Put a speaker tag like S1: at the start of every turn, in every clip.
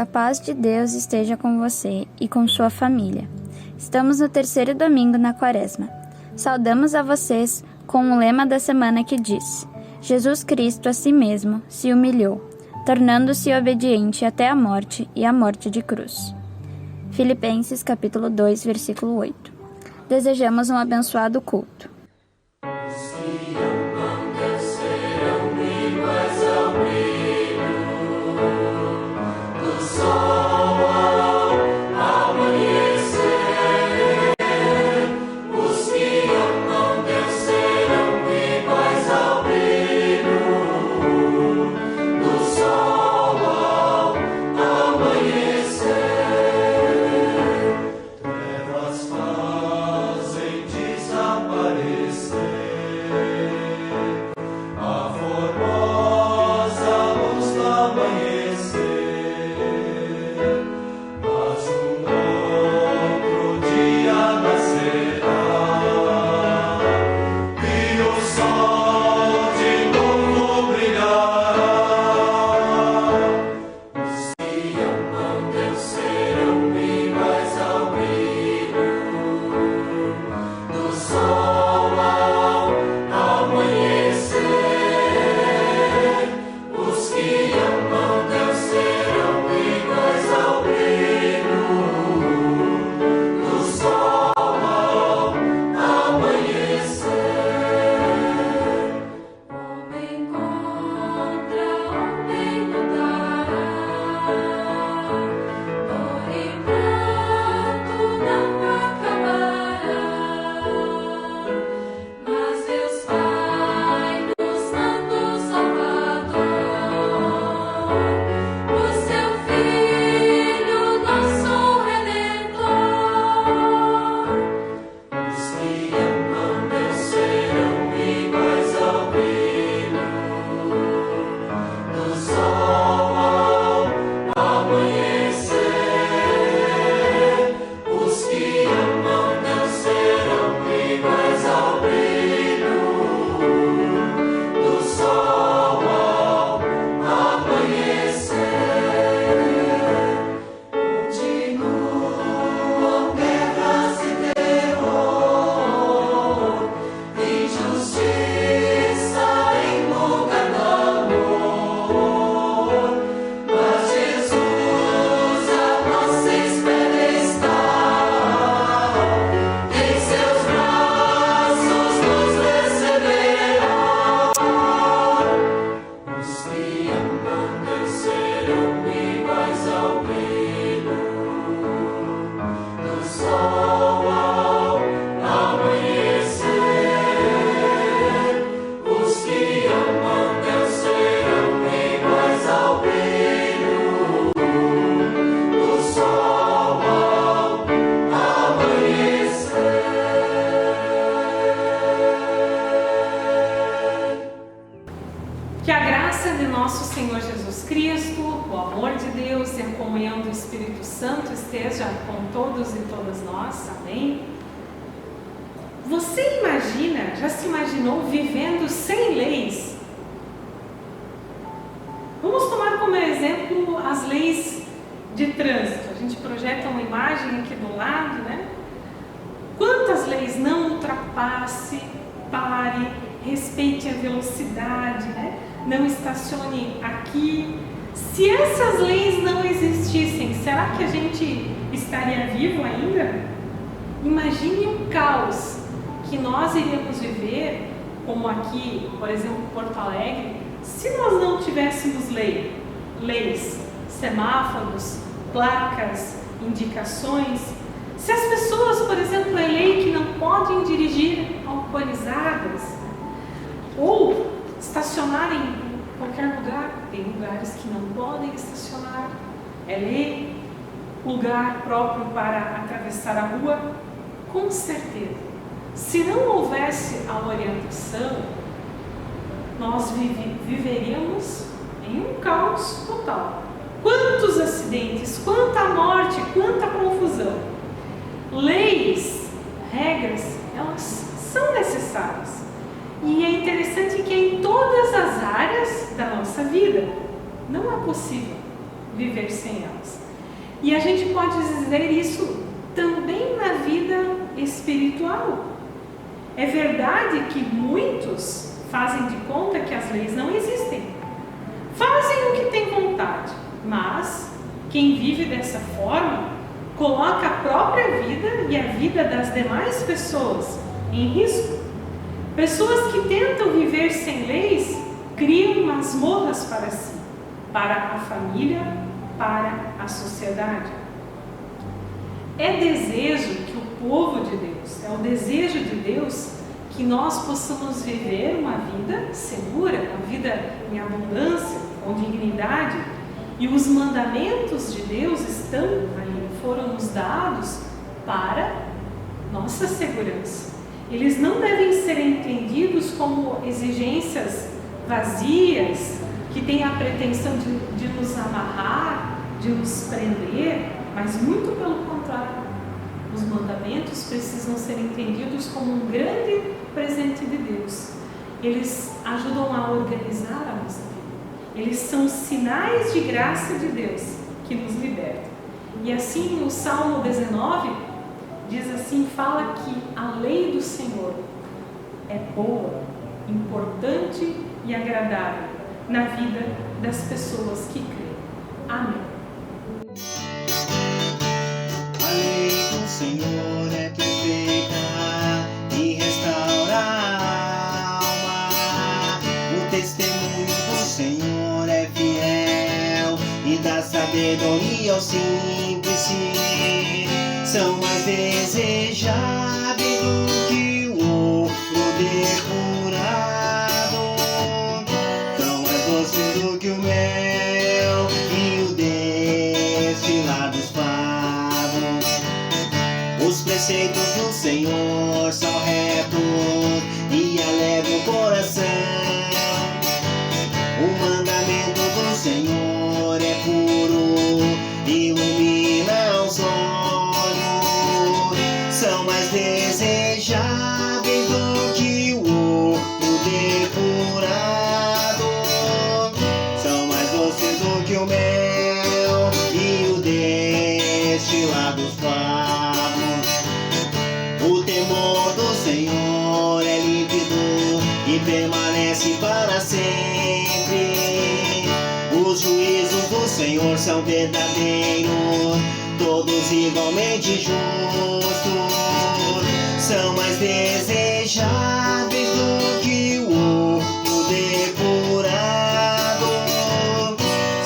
S1: a paz de Deus esteja com você e com sua família. Estamos no terceiro domingo na Quaresma. Saudamos a vocês com o lema da semana que diz: Jesus Cristo a si mesmo se humilhou, tornando-se obediente até a morte e a morte de cruz. Filipenses capítulo 2, versículo 8. Desejamos um abençoado culto.
S2: Que a graça de nosso Senhor Jesus Cristo, o amor de Deus e a comunhão do Espírito Santo esteja com todos e todas nós. Amém? Você imagina, já se imaginou vivendo sem leis? Vamos tomar como exemplo as leis de trânsito. A gente projeta uma imagem aqui do lado, né? Quantas leis? Não ultrapasse, pare, respeite a velocidade, né? Não estacione aqui. Se essas leis não existissem, será que a gente estaria vivo ainda? Imagine o caos que nós iríamos viver, como aqui, por exemplo, Porto Alegre, se nós não tivéssemos leis, semáforos, placas, indicações. Se as pessoas, por exemplo, é lei que não podem dirigir alcoolizadas ou estacionar em qualquer lugar, tem lugares que não podem estacionar, é lei, lugar próprio para atravessar a rua, com certeza. Se não houvesse a orientação, nós viveríamos em um caos total. Quantos acidentes, quanta morte, quanta confusão. Leis, regras, elas são necessárias. E é interessante que em todas as áreas da nossa vida não é possível viver sem elas. E a gente pode dizer isso também na vida espiritual. É verdade que muitos fazem de conta que as leis não existem. Fazem o que tem vontade, mas quem vive dessa forma coloca a própria vida e a vida das demais pessoas em risco. Pessoas que tentam viver sem leis criam masmorras para si, para a família, para a sociedade. É desejo que o povo de Deus, é o desejo de Deus que nós possamos viver uma vida segura, uma vida em abundância, com dignidade, e os mandamentos de Deus estão ali, foram nos dados para nossa segurança. Eles não devem ser entendidos como exigências vazias, que têm a pretensão de nos amarrar, de nos prender, mas muito pelo contrário. Os mandamentos precisam ser entendidos como um grande presente de Deus. Eles ajudam a organizar a nossa vida. Eles são sinais de graça de Deus que nos libertam. E assim o Salmo 19 diz assim, fala que a lei do Senhor é boa, importante e agradável na vida das pessoas que creem. Amém.
S3: A lei do Senhor é perfeita e restaura a alma. O testemunho do Senhor é fiel e dá sabedoria ao simples. São mais desejáveis do que o ouro depurado, são mais doces do que o mel e o destilar dos favos. Os preceitos do Senhor são retos e alegram o coração. O mandamento do Senhor é puro e ilumina os olhos. São mais desejáveis do que o ouro depurado, são mais doces do que o mel e o destilar dos favos. O temor do Senhor é límpido e permanece para sempre. Os juízos do Senhor são verdadeiros, todos igualmente justos. São mais desejáveis do que o ouro depurado,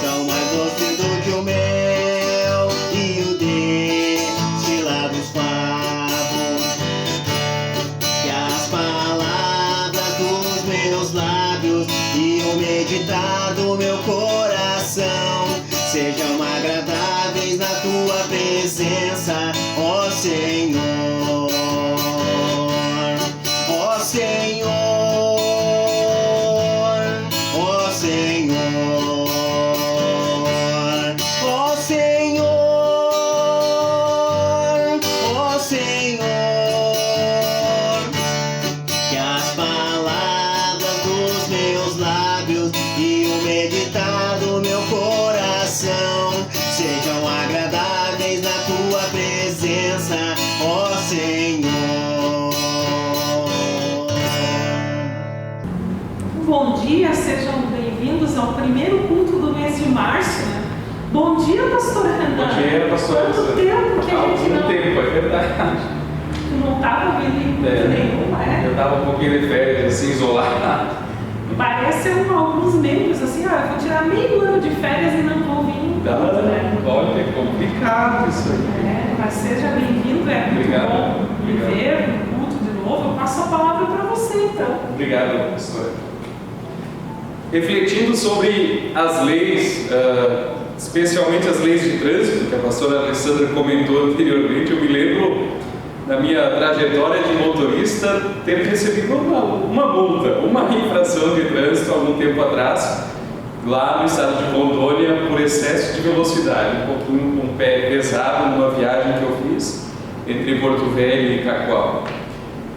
S3: são mais doces do que o mel e o destilar dos favos. Que as palavras dos meus lábios e o meditar do meu coração sejam agradáveis na tua presença, ó Senhor, ó Senhor, ó Senhor, ó Senhor, ó Senhor. Que as palavras dos meus lábios e o meditar do meu coração sejam agradáveis na tua presença, ó Senhor.
S2: Bom dia, sejam bem-vindos ao primeiro culto do mês de março. Né? Bom dia, pastor Renan.
S4: Bom dia, pastor.
S2: Quanto tempo que a gente não...
S4: tempo, é verdade.
S2: Tu não estava vindo em culto nenhum, né?
S4: Eu estava um pouquinho de férias, assim, isolado.
S2: Parece alguns membros assim, eu vou tirar meio ano de férias e não vou vir em culto, né?
S4: Olha, é complicado isso aí.
S2: Mas seja bem-vindo, é muito bom viver no culto de novo. Eu passo a palavra para você, então.
S4: Obrigado, pastor. Refletindo sobre as leis, especialmente as leis de trânsito, que a pastora Alessandra comentou anteriormente, eu me lembro da minha trajetória de motorista ter recebido uma multa, uma infração de trânsito há algum tempo atrás, lá no estado de Rondônia, por excesso de velocidade, um pouquinho com o pé pesado numa viagem que eu fiz entre Porto Velho e Cacoal.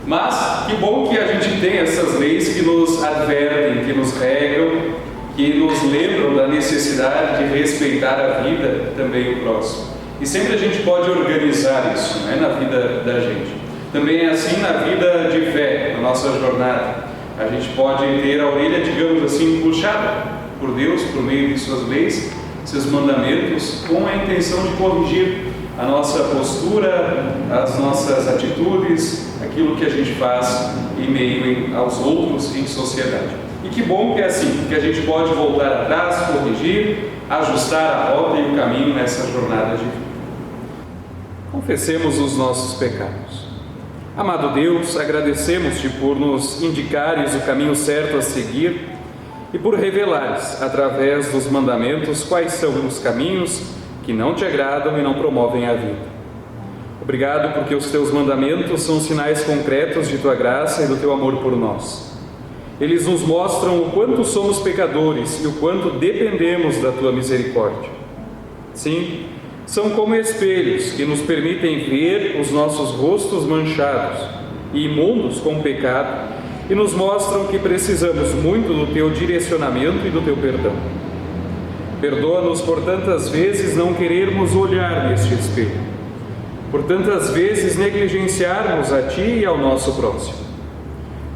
S4: Mas que bom que a gente tem essas leis que nos advertem, que nos regram, que nos lembram da necessidade de respeitar a vida, também o próximo. E sempre a gente pode organizar isso, né, na vida da gente. Também é assim na vida de fé, na nossa jornada. A gente pode ter a orelha, digamos assim, puxada por Deus, por meio de suas leis, seus mandamentos, com a intenção de corrigir a nossa postura, as nossas atitudes, aquilo que a gente faz em meio aos outros em sociedade. E que bom que é assim, que a gente pode voltar atrás, corrigir, ajustar a rota e o caminho nessa jornada de vida. Confessemos os nossos pecados. Amado Deus, agradecemos-te por nos indicares o caminho certo a seguir e por revelares, através dos mandamentos, quais são os caminhos que não te agradam e não promovem a vida. Obrigado porque os teus mandamentos são sinais concretos de tua graça e do teu amor por nós. Eles nos mostram o quanto somos pecadores e o quanto dependemos da tua misericórdia. Sim, são como espelhos que nos permitem ver os nossos rostos manchados e imundos com o pecado e nos mostram que precisamos muito do teu direcionamento e do teu perdão. Perdoa-nos por tantas vezes não querermos olhar neste espelho, por tantas vezes negligenciarmos a ti e ao nosso próximo.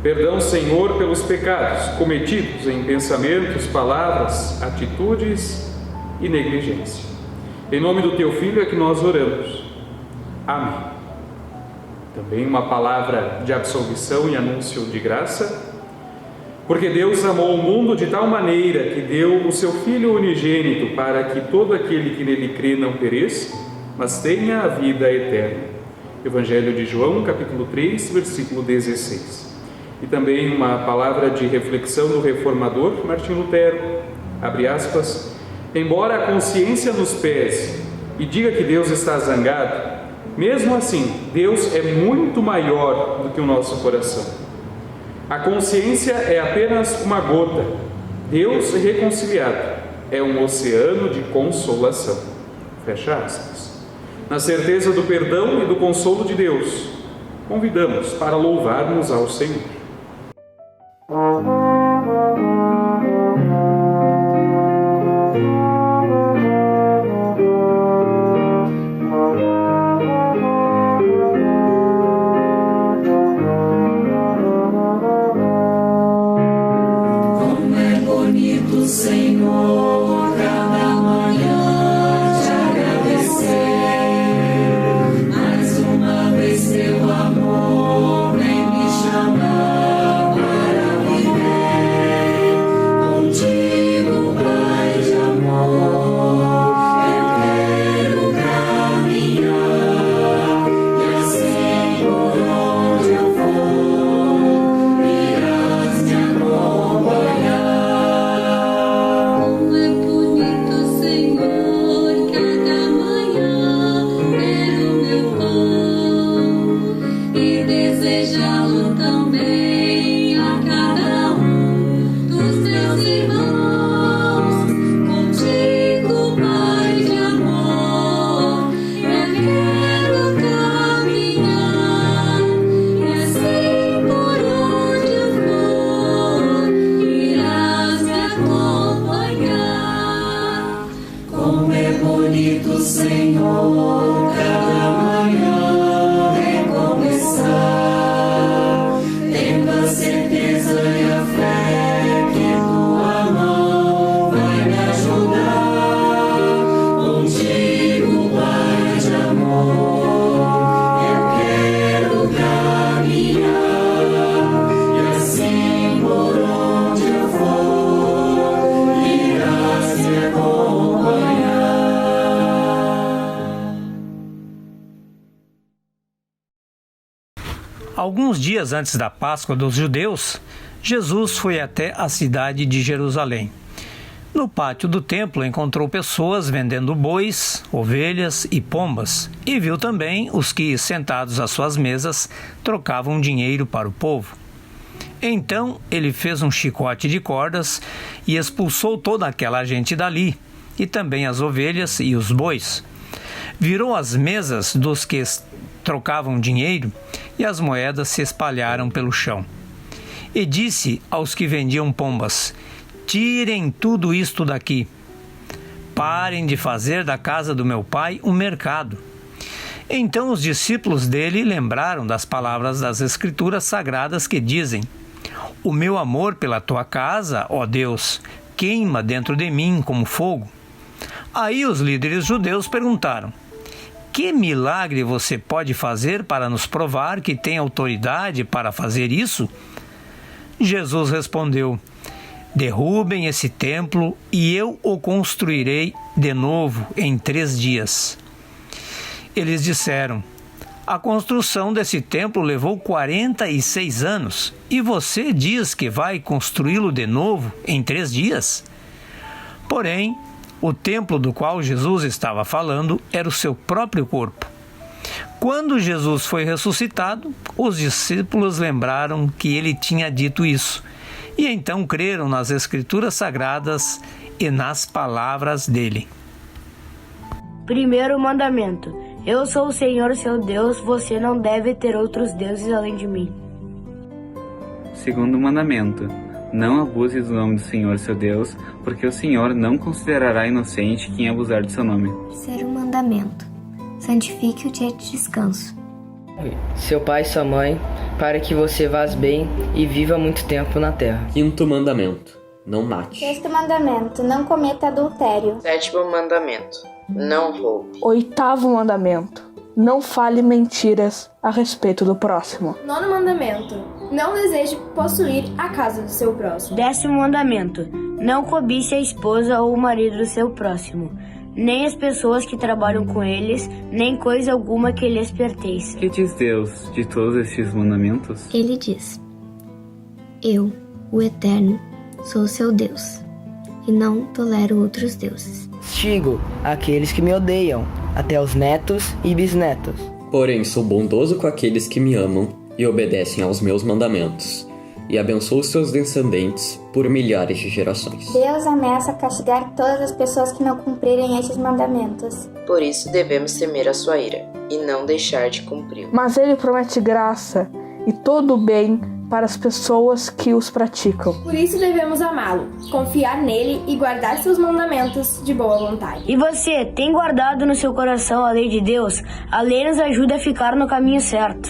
S4: Perdão, Senhor, pelos pecados cometidos em pensamentos, palavras, atitudes e negligência. Em nome do teu Filho é que nós oramos. Amém. Também uma palavra de absolvição e anúncio de graça. Porque Deus amou o mundo de tal maneira que deu o seu Filho unigênito para que todo aquele que nele crê não pereça, mas tenha a vida eterna. Evangelho de João, capítulo 3, versículo 16. E também uma palavra de reflexão do reformador Martim Lutero, abre aspas, embora a consciência nos pese e diga que Deus está zangado, mesmo assim, Deus é muito maior do que o nosso coração. A consciência é apenas uma gota, Deus reconciliado é um oceano de consolação. Fecha aspas. Na certeza do perdão e do consolo de Deus, convidamos para louvarmos ao Senhor.
S5: Senhor, cada manhã te agradecer, mais uma vez teu amor vem me chamar para viver contigo, Pai de amor. Eu quero caminhar e assim por onde eu for irás me acompanhar. Desejá-lo também a cada um dos teus irmãos, contigo, Pai de amor. Eu quero caminhar e assim por onde eu for irás me acompanhar. Como é bonito, Senhor, cada manhã tendo a certeza e a fé que tua mão vai me ajudar. Contigo, Pai de amor, eu quero caminhar e assim por onde eu for irás me acompanhar.
S6: Alguns dias antes da Páscoa dos judeus, Jesus foi até a cidade de Jerusalém. No pátio do templo encontrou pessoas vendendo bois, ovelhas e pombas, e viu também os que, sentados às suas mesas, trocavam dinheiro para o povo. Então ele fez um chicote de cordas e expulsou toda aquela gente dali, e também as ovelhas e os bois. Virou as mesas dos que trocavam dinheiro e as moedas se espalharam pelo chão. E disse aos que vendiam pombas: tirem tudo isto daqui. Parem de fazer da casa do meu pai um mercado. Então os discípulos dele lembraram das palavras das Escrituras Sagradas que dizem: o meu amor pela tua casa, ó Deus, queima dentro de mim como fogo. Aí os líderes judeus perguntaram: que milagre você pode fazer para nos provar que tem autoridade para fazer isso? Jesus respondeu: derrubem esse templo e eu o construirei de novo em 3 dias. Eles disseram: a construção desse templo levou 46 anos e você diz que vai construí-lo de novo em 3 dias? Porém, o templo do qual Jesus estava falando era o seu próprio corpo. Quando Jesus foi ressuscitado, os discípulos lembraram que ele tinha dito isso e então creram nas Escrituras Sagradas e nas palavras dele.
S7: Primeiro mandamento: eu sou o Senhor seu Deus, você não deve ter outros deuses além de mim.
S8: Segundo mandamento: não abuse do nome do Senhor seu Deus, porque o Senhor não considerará inocente quem abusar do seu nome.
S9: Terceiro mandamento: santifique o dia de descanso.
S10: Seu pai e sua mãe, para que você vá bem e viva muito tempo na terra.
S11: Quinto mandamento: não mate.
S1: Sexto mandamento: não cometa adultério.
S10: Sétimo mandamento: não roube.
S12: Oitavo mandamento: não fale mentiras a respeito do próximo.
S13: Nono mandamento: não deseje possuir a casa do seu próximo.
S7: 10º mandamento: não cobice a esposa ou o marido do seu próximo, nem as pessoas que trabalham com eles, nem coisa alguma que lhes pertence.
S8: Que diz Deus de todos estes mandamentos?
S9: Ele diz: eu, o Eterno, sou seu Deus, e não tolero outros deuses.
S10: Castigo aqueles que me odeiam, até os netos e bisnetos.
S11: Porém, sou bondoso com aqueles que me amam e obedecem aos meus mandamentos, e abençoo seus descendentes por milhares de gerações.
S1: Deus ameaça castigar todas as pessoas que não cumprirem esses mandamentos.
S10: Por isso devemos temer a sua ira e não deixar de cumpri-lo.
S12: Mas ele promete graça e todo o bem para as pessoas que os praticam.
S13: Por isso devemos amá-lo, confiar nele e guardar seus mandamentos de boa vontade.
S7: E você, tem guardado no seu coração a lei de Deus? A lei nos ajuda a ficar no caminho certo.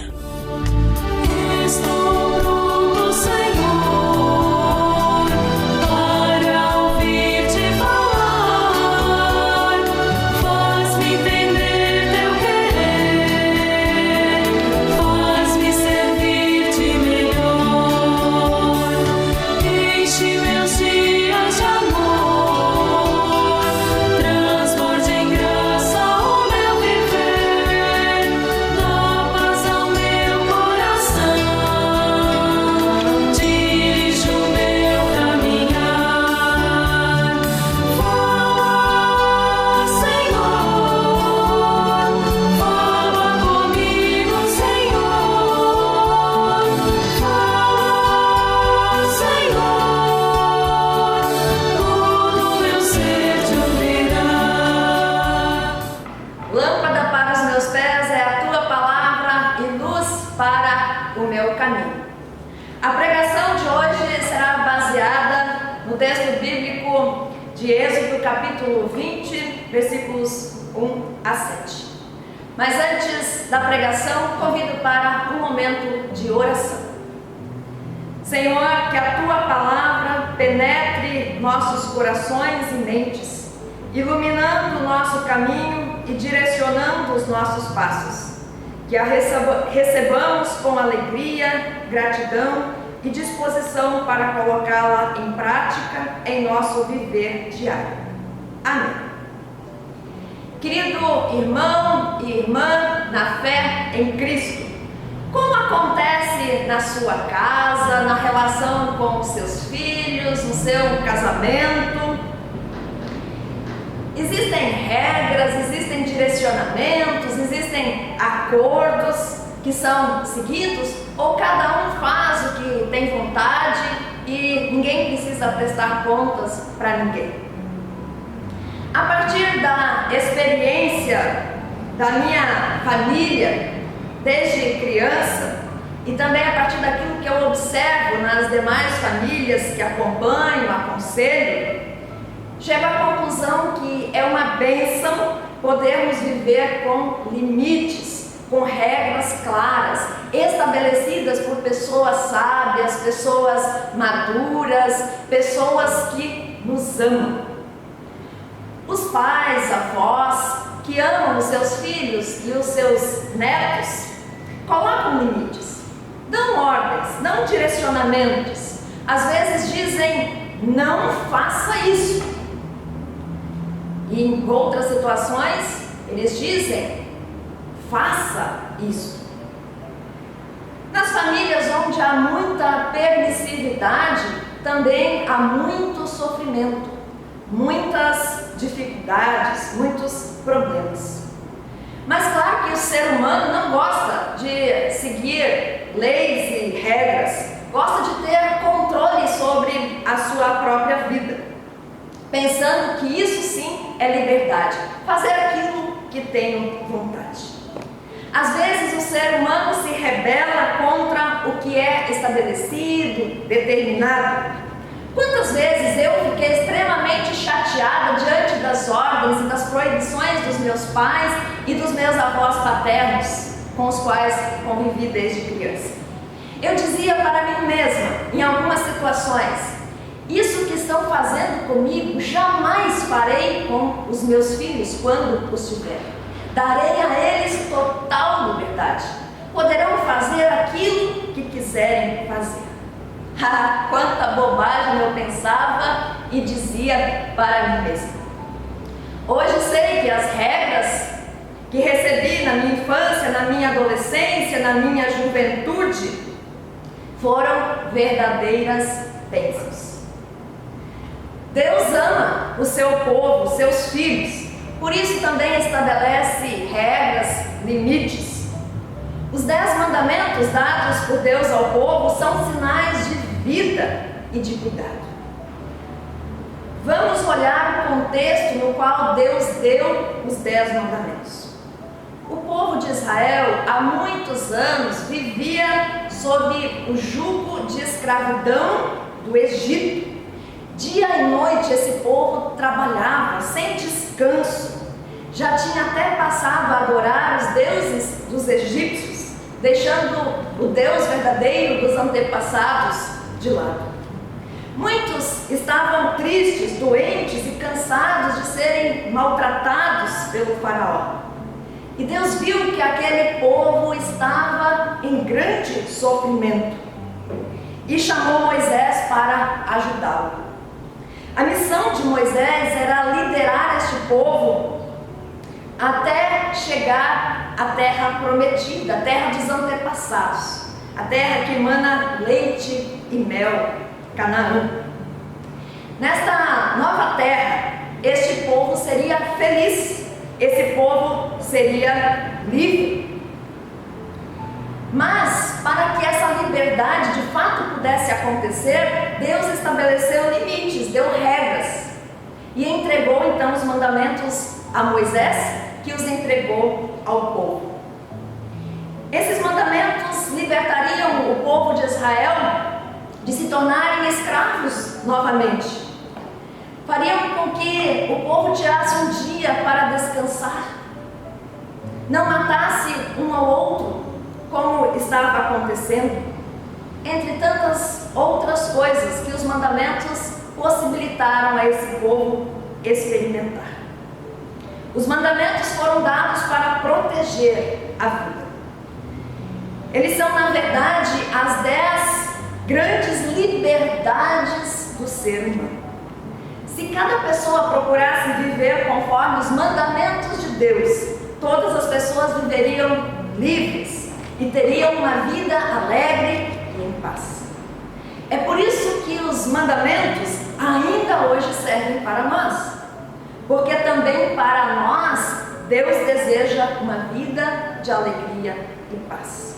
S5: Estou pronto, Senhor, para ouvir-te falar. Faz-me entender teu querer, faz-me servir-te melhor. Enche meus dias de amor, transborde em graça o meu viver, dá paz ao meu coração, dirige o meu caminhar. Fala, Senhor, fala comigo, Senhor. Fala, Senhor, todo meu ser te ouvirá.
S14: Lâmpada para os meus pés é a tua palavra e luz para o meu caminho. A pregação de hoje será baseada no texto bíblico de Êxodo, capítulo 20, versículos 1 a 7. Mas antes da pregação, convido para um momento de oração. Senhor, que a tua palavra penetre nossos corações e mentes, iluminando o nosso caminho e direcionando os nossos passos. Que a recebamos com alegria, gratidão e disposição para colocá-la em prática em nosso viver diário. Amém. Querido irmão e irmã na fé em Cristo, como acontece na sua casa, na relação com os seus filhos, no seu casamento? Existem regras, existem direcionamentos, existem acordos que são seguidos, ou cada um faz o que tem vontade e ninguém precisa prestar contas para ninguém? A partir da experiência da minha família, desde criança, e também a partir daquilo que eu observo nas demais famílias que acompanho, aconselho, chego à conclusão que é uma bênção podermos viver com limites, com regras claras, estabelecidas por pessoas sábias, pessoas maduras, pessoas que nos amam. Os pais, avós, que amam os seus filhos e os seus netos, colocam limites, dão ordens, dão direcionamentos. Às vezes dizem, não faça isso. E em outras situações, eles dizem, faça isso. Nas famílias onde há muita permissividade, também há muito sofrimento, muitas dificuldades, muitos problemas. Mas claro que o ser humano não gosta de seguir leis e regras, gosta de ter controle sobre a sua própria vida, pensando que isso sim é liberdade, fazer aquilo que tem vontade. Às vezes o ser humano se rebela contra o que é estabelecido, determinado. Quantas vezes eu fiquei extremamente chateada diante das ordens e das proibições dos meus pais e dos meus avós paternos, com os quais convivi desde criança. Eu dizia para mim mesma, em algumas situações, isso que estão fazendo comigo, jamais farei com os meus filhos quando os tiver. Darei a eles total liberdade. Poderão fazer aquilo que quiserem fazer. Ah, quanta bobagem eu pensava e dizia para mim mesma. Hoje sei que as regras que recebi na minha infância, na minha adolescência, na minha juventude, foram verdadeiras bênçãos. Deus ama o seu povo, os seus filhos, por isso também estabelece regras, limites. Os 10 mandamentos dados por Deus ao povo são sinais de vida e de cuidado. Vamos olhar o contexto no qual Deus deu os 10 mandamentos. O povo de Israel há muitos anos vivia sob o jugo de escravidão do Egito. Dia e noite esse povo trabalhava sem descanso. Já tinha até passado a adorar os deuses dos egípcios, deixando o Deus verdadeiro dos antepassados de lado. Muitos estavam tristes, doentes e cansados de serem maltratados pelo faraó. E Deus viu que aquele povo estava em grande sofrimento e chamou Moisés para ajudá-lo. A missão de Moisés era liderar este povo até chegar à terra prometida, a terra dos antepassados, a terra que emana leite e mel, Canaã. Nesta nova terra, este povo seria feliz, esse povo seria livre. Mas, para que essa liberdade de fato pudesse acontecer, Deus estabeleceu limites, deu regras e entregou então os mandamentos a Moisés, que os entregou ao povo. Esses mandamentos libertariam o povo de Israel de se tornarem escravos novamente. Fariam com que o povo tirasse um dia para descansar, não matasse um ao outro, como estava acontecendo, entre tantas outras coisas que os mandamentos possibilitaram a esse povo experimentar. Os mandamentos foram dados para proteger a vida. Eles são, na verdade, as 10 grandes liberdades do ser humano. Se cada pessoa procurasse viver conforme os mandamentos de Deus, todas as pessoas viveriam livres e teriam uma vida alegre e em paz. É por isso que os mandamentos ainda hoje servem para nós, porque também para nós Deus deseja uma vida de alegria e paz.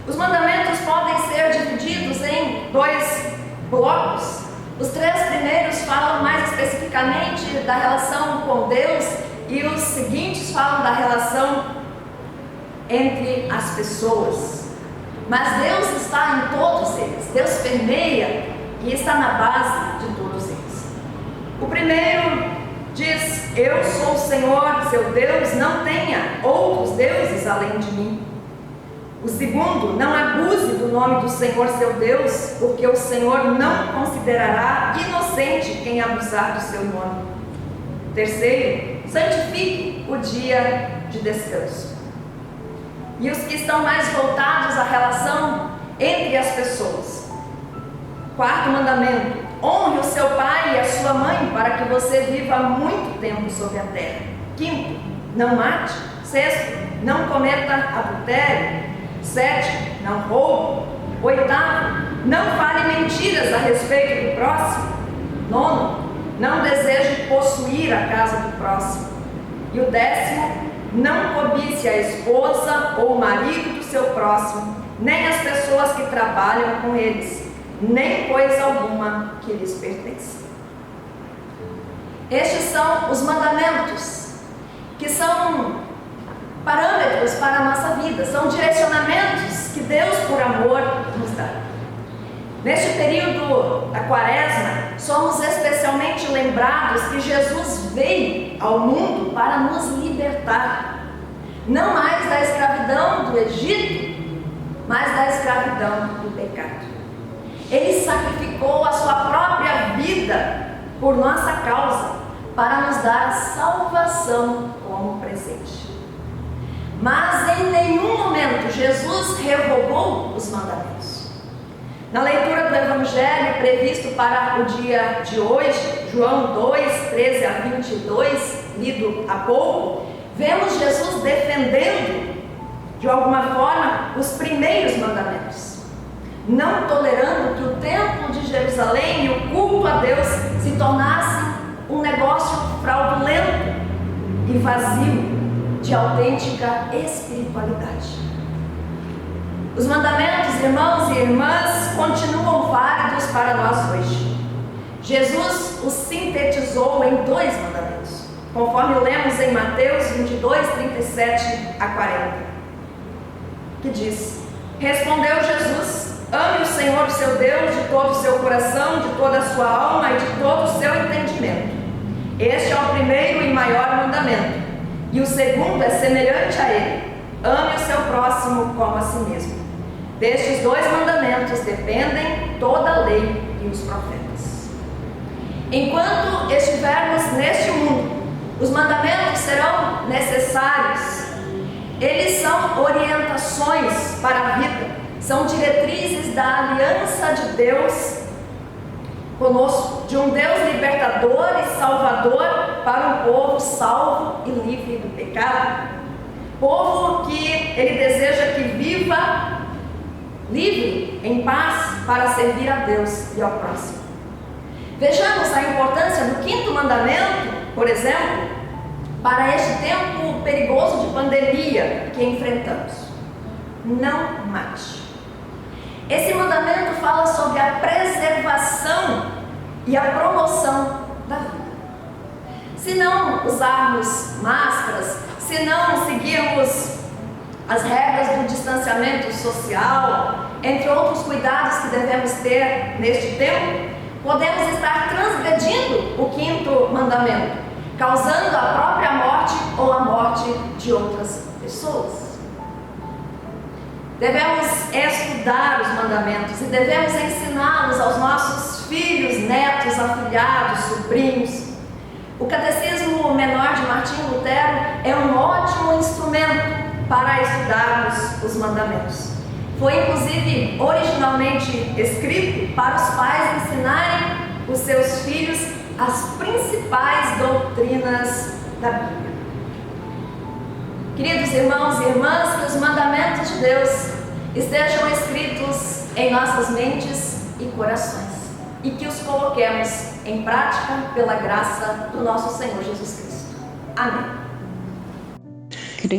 S14: Os mandamentos podem ser divididos em 2 blocos. Os 3 primeiros falam mais especificamente da relação com Deus e os seguintes falam da relação entre as pessoas. mas Deus está em todos eles. Deus permeia e está na base de todos eles. O primeiro diz: eu sou o Senhor, seu Deus, não tenha outros deuses além de mim. O segundo: não abuse do nome do Senhor, seu Deus, porque o Senhor não considerará inocente quem abusar do seu nome. O terceiro: santifique o dia de descanso. E os que estão mais voltados à relação entre as pessoas. Quarto mandamento: honre o seu pai e a sua mãe para que você viva muito tempo sobre a terra. Quinto: não mate. Sexto: não cometa adultério. Sétimo: não roube. Oitavo: não fale mentiras a respeito do próximo. Nono: não deseje possuir a casa do próximo. E o décimo: não cobice a esposa ou o marido do seu próximo, nem as pessoas que trabalham com eles, nem coisa alguma que lhes pertence. Estes são os mandamentos, que são parâmetros para a nossa vida, são direcionamentos que Deus, por amor, nos dá. Neste período da Quaresma, somos especialmente lembrados que Jesus veio ao mundo para nos libertar, não mais da escravidão do Egito, mas da escravidão do pecado. Ele sacrificou a sua própria vida por nossa causa, para nos dar a salvação como presente. Mas em nenhum momento Jesus revogou os mandamentos. Na leitura do Evangelho previsto para o dia de hoje, João 2, 13 a 22, lido há pouco, vemos Jesus defendendo, de alguma forma, os primeiros mandamentos, não tolerando que o templo de Jerusalém e o culto a Deus se tornassem um negócio fraudulento e vazio de autêntica espiritualidade. Os mandamentos, irmãos e irmãs, continuam válidos para nós hoje. Jesus os sintetizou em 2 mandamentos, conforme lemos em Mateus 22, 37 a 40, que diz: respondeu Jesus: ame o Senhor, o seu Deus, de todo o seu coração, de toda a sua alma e de todo o seu entendimento. Este é o primeiro e maior mandamento. E o segundo é semelhante a ele: ame o seu próximo como a si mesmo. Destes 2 mandamentos dependem toda a lei e os profetas. Enquanto estivermos neste mundo, os mandamentos serão necessários. Eles são orientações para a vida, são diretrizes da aliança de Deus conosco, de um Deus libertador e salvador para um povo salvo e livre do pecado, povo que Ele deseja que viva livre, em paz, para servir a Deus e ao próximo. Vejamos a importância do 5º mandamento, por exemplo, para este tempo perigoso de pandemia que enfrentamos: não mate. Esse mandamento fala sobre a preservação e a promoção da vida. Se não usarmos máscaras, se não seguirmos as regras do distanciamento social, entre outros cuidados que devemos ter neste tempo, podemos estar transgredindo o 5º mandamento, causando a própria morte ou a morte de outras pessoas. Devemos estudar os mandamentos e devemos ensiná-los aos nossos filhos, netos, afilhados, sobrinhos. O Catecismo Menor de Martinho Lutero é um ótimo instrumento para estudarmos os mandamentos. Foi inclusive originalmente escrito para os pais ensinarem os seus filhos as principais doutrinas da Bíblia. Queridos irmãos e irmãs, que os mandamentos de Deus estejam escritos em nossas mentes e corações e que os coloquemos em prática pela graça do nosso Senhor Jesus Cristo. Amém.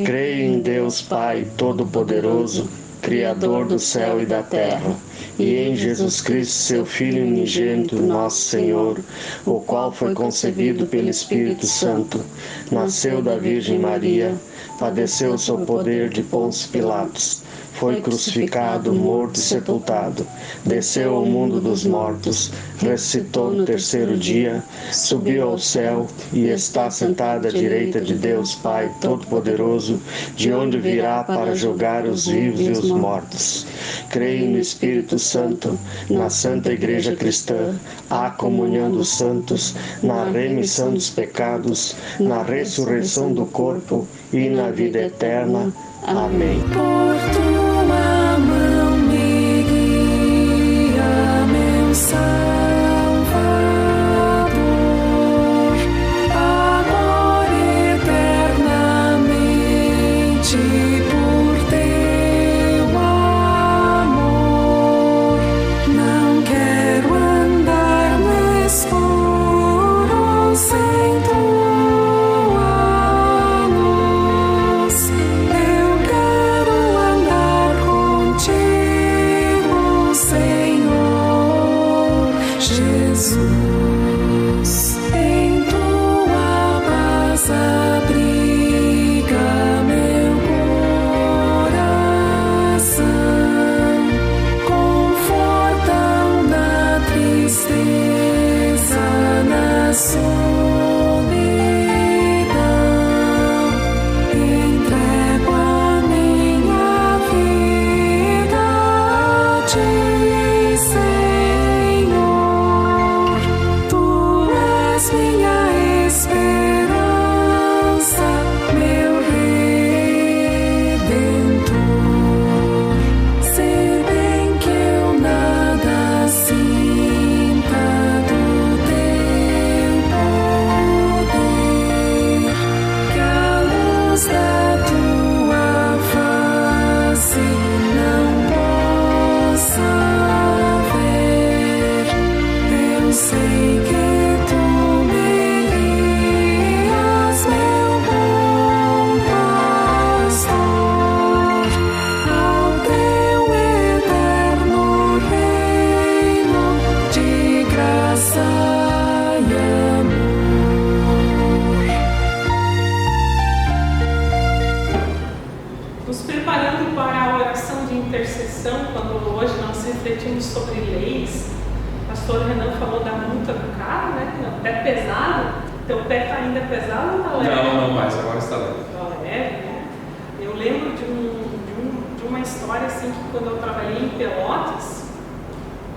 S15: Creio em Deus Pai Todo-Poderoso, Criador do céu e da terra, e em Jesus Cristo, seu Filho unigênito, nosso Senhor, o qual foi concebido pelo Espírito Santo, nasceu da Virgem Maria, padeceu sob o poder de Pôncio Pilatos, foi crucificado, morto e sepultado, desceu ao mundo dos mortos, ressuscitou no terceiro dia, subiu ao céu e está sentado à direita de Deus Pai Todo-Poderoso, de onde virá para julgar os vivos e os mortos. Creio no Espírito Santo, na Santa Igreja Cristã, a comunhão dos santos, na remissão dos pecados, na ressurreição do corpo e na vida eterna. Amém.
S5: Por tua mão me guia, meu Salvador, agora eternamente, por teu amor. Não quero andar no escuro sem tua luz. Eu quero andar contigo, Senhor Jesus. Em tua paz abriga meu coração, conforta-o na tristeza, na solidão. Entrego a minha vida a ti, Senhor. Tu és minha esperança, meu Redentor. Sei bem que eu nada sinta do teu poder, que a luz da tua face não possa ver. Eu sei que tu me guias, meu bom pastor, ao teu eterno reino de graça e
S2: Nos preparando para a oração de intercessão, quando hoje nós refletimos sobre leis, o pastor Renan falou da multa do carro, né? Pé pesado. Teu pé está ainda pesado ou está leve?
S4: Não mais, agora está leve.
S2: Está leve, né? Eu lembro de uma história assim, que quando eu trabalhei em Pelotas,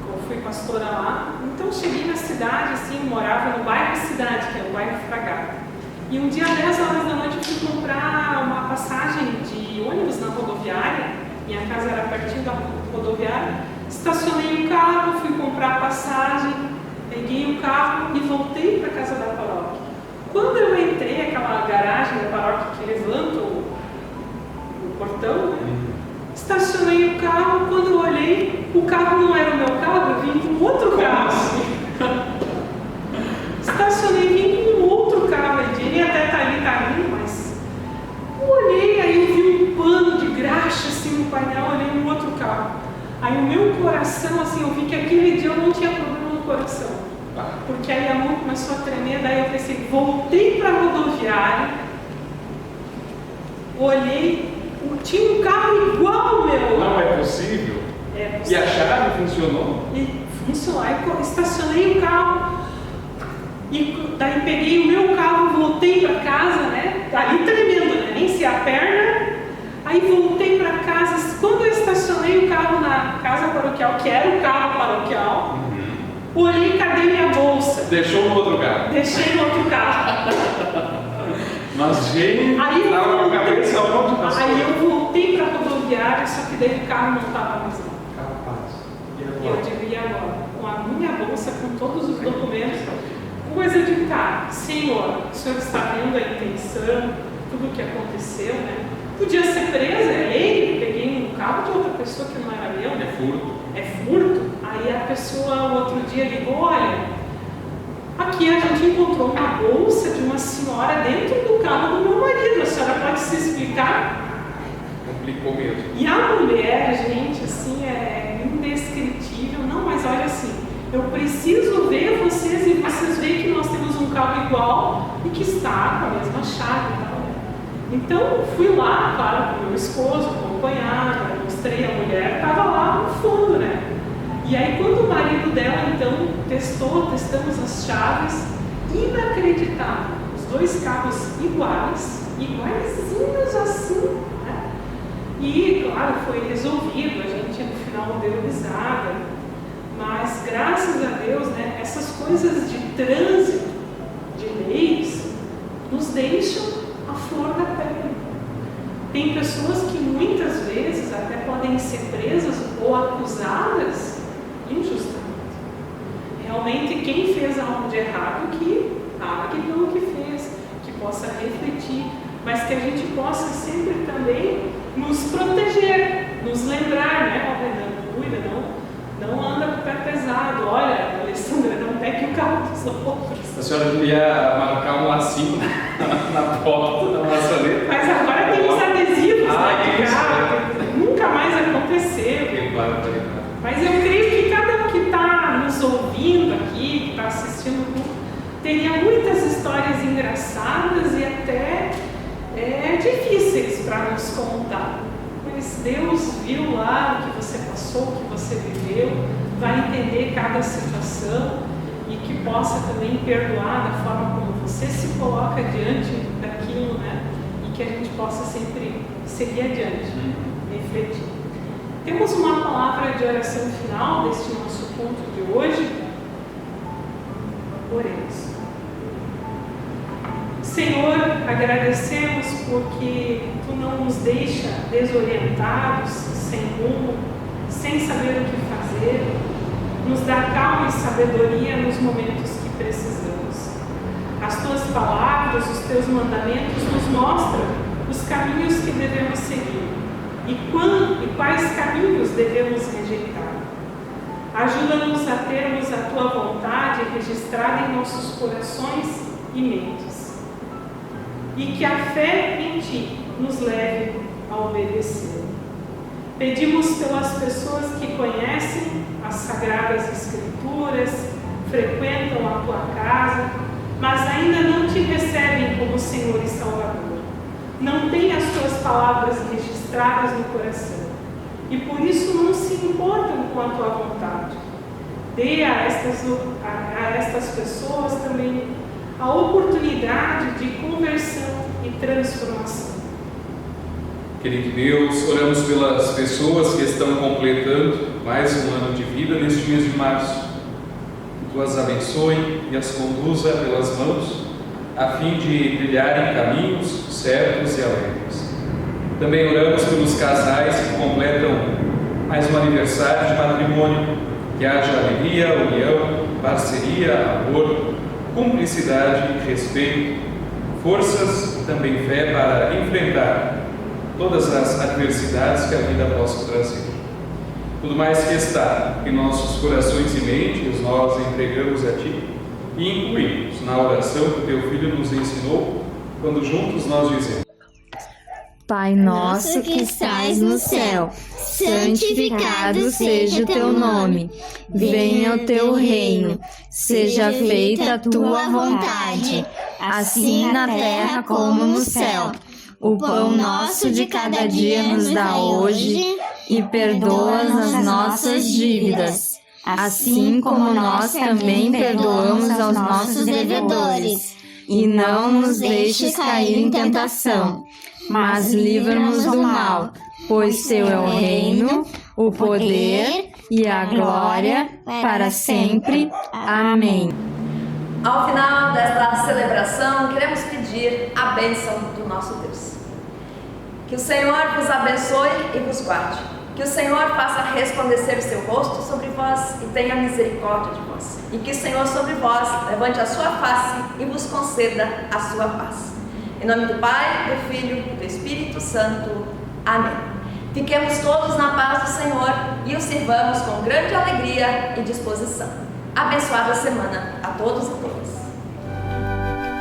S2: eu fui pastora lá, então cheguei na cidade, assim, morava no bairro Cidade, que é o bairro Fragata. E um dia, 10 horas da noite, eu fui comprar uma passagem de ônibus na rodoviária, minha casa era pertinho da rodoviária, estacionei o carro, fui comprar a passagem, peguei o carro e voltei para a casa da paróquia. Quando eu entrei, aquela garagem da paróquia que levanta o portão, né? Estacionei o carro, quando eu olhei, o carro não era o meu carro, eu vim com outro carro. Estacionei, vim com outro carro, ele até tá ali, tá rindo, mas eu olhei, aí eu vi um pano de graxa assim no painel, olhei no outro carro. Aí o meu coração, assim, eu vi que aquele dia eu não tinha problema no coração. Porque aí a mão começou a tremer, daí eu pensei, voltei para a rodoviária, olhei, tinha um carro igual ao meu.
S4: Não é possível?
S2: É possível.
S4: E a chave funcionou?
S2: E funcionou. Aí eu estacionei o carro, e daí peguei o meu carro, voltei para casa, né? Ali tremendo, né? Nem se a perna. Aí voltei para casa. Quando eu estacionei o carro na casa paroquial, que era o carro paroquial, olhei, cadê minha bolsa?
S4: Deixou no outro carro.
S2: Deixei no outro carro.
S4: Mas, gente,
S2: aí
S4: a cabeça onde passou?
S2: Aí eu voltei para a rodoviária, só que daí o carro não estava mais lá.
S4: Capaz.
S2: E eu digo, e agora? Com a minha bolsa, com todos os documentos, coisa de cara, Senhor, o Senhor está vendo a intenção, tudo o que aconteceu, né? Podia ser presa, é lei, peguei um carro de outra pessoa que não era meu, né?
S4: É furto.
S2: É furto. Aí a pessoa, o outro dia, ligou, olha, aqui a gente encontrou uma bolsa de uma senhora dentro do carro do meu marido, a senhora pode se explicar?
S4: Complicou mesmo.
S2: E a mulher, gente, assim, é indescritível, não, mas olha assim, eu preciso ver vocês e vocês veem que nós temos um carro igual e que está com a mesma chave e tal. Então, fui lá, claro, com o meu esposo, com o cunhado, mostrei a mulher, estava lá no fundo, né? E aí quando o marido dela então testamos as chaves, inacreditável, os dois carros iguaizinhos assim, né? E claro, foi resolvido, a gente no final deu risada, mas graças a Deus, né, essas coisas de trânsito, de leis, nos deixam a flor da pele. Tem pessoas que muitas vezes até podem ser presas ou acusadas injustamente. Realmente quem fez algo de errado que pague pelo que fez, que possa refletir, mas que a gente possa sempre também nos proteger, nos lembrar, né? Ó, cuida, não anda com o pé pesado. Olha, Alessandra, não pegue o carro dos outros.
S4: A senhora devia marcar um lacinho na porta da maçaneta.
S2: Mas agora tem os adesivos, né?
S4: Isso,
S2: nunca mais aconteceu. Mas eu creio que cada um que está nos ouvindo aqui, que está assistindo, teria muitas histórias engraçadas e até difíceis para nos contar. Mas Deus viu lá o que você passou, o que você viveu, vai entender cada situação e que possa também perdoar da forma como você se coloca diante daquilo, né? E que a gente possa sempre seguir adiante, refletir. Temos uma palavra de oração final deste nosso ponto de hoje. Oremos. Senhor, agradecemos porque Tu não nos deixa desorientados, sem rumo, sem saber o que fazer. Nos dá calma e sabedoria nos momentos que precisamos. As Tuas palavras, os Teus mandamentos nos mostram os caminhos que devemos seguir e quais caminhos devemos rejeitar. Ajuda-nos a termos a Tua vontade registrada em nossos corações e mentes. E que a fé em Ti nos leve a obedecer. Pedimos pelas pessoas que conhecem as Sagradas Escrituras, frequentam a Tua casa, mas ainda não Te recebem como Senhor e Salvador. Não têm as Tuas palavras registradas no coração e por isso não se importam com a Tua vontade. Dê a estas pessoas também a oportunidade de conversão e transformação.
S4: Querido Deus, oramos pelas pessoas que estão completando mais um ano de vida neste mês de março. Que Tu as abençoe e as conduza pelas mãos, a fim de trilharem caminhos certos e alegres. Também oramos pelos casais que completam mais um aniversário de matrimônio, que haja alegria, união, parceria, amor, cumplicidade, respeito, forças e também fé para enfrentar todas as adversidades que a vida possa trazer. Tudo mais que está em nossos corações e mentes, nós entregamos a Ti e incluímos na oração que Teu Filho nos ensinou, quando juntos nós dizemos:
S16: Pai nosso que estais no céu, santificado seja o Teu nome. Venha o Teu reino, seja feita a Tua vontade, assim na terra como no céu. O pão nosso de cada dia nos dá hoje e perdoa as nossas dívidas, assim como nós também perdoamos aos nossos devedores. E não nos deixes cair em tentação, mas livra-nos do mal, pois Teu é o reino, o poder e a glória para sempre. Amém.
S14: Ao final desta celebração, queremos pedir a bênção do nosso Deus. Que o Senhor vos abençoe e vos guarde. Que o Senhor faça resplandecer o seu rosto sobre vós e tenha misericórdia de vós. E que o Senhor sobre vós levante a sua face e vos conceda a sua paz. Em nome do Pai, do Filho e do Espírito Santo. Amém. Fiquemos todos na paz do Senhor e o sirvamos com grande alegria e disposição. Abençoada semana a todos e todas.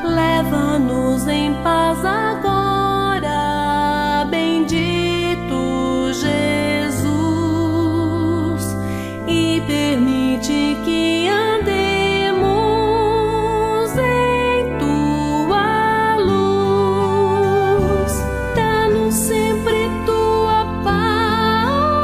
S5: Leva-nos em paz agora, bendito Jesus, e permite que andemos em Tua luz. Dá-nos sempre Tua paz.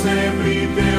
S17: sempre teu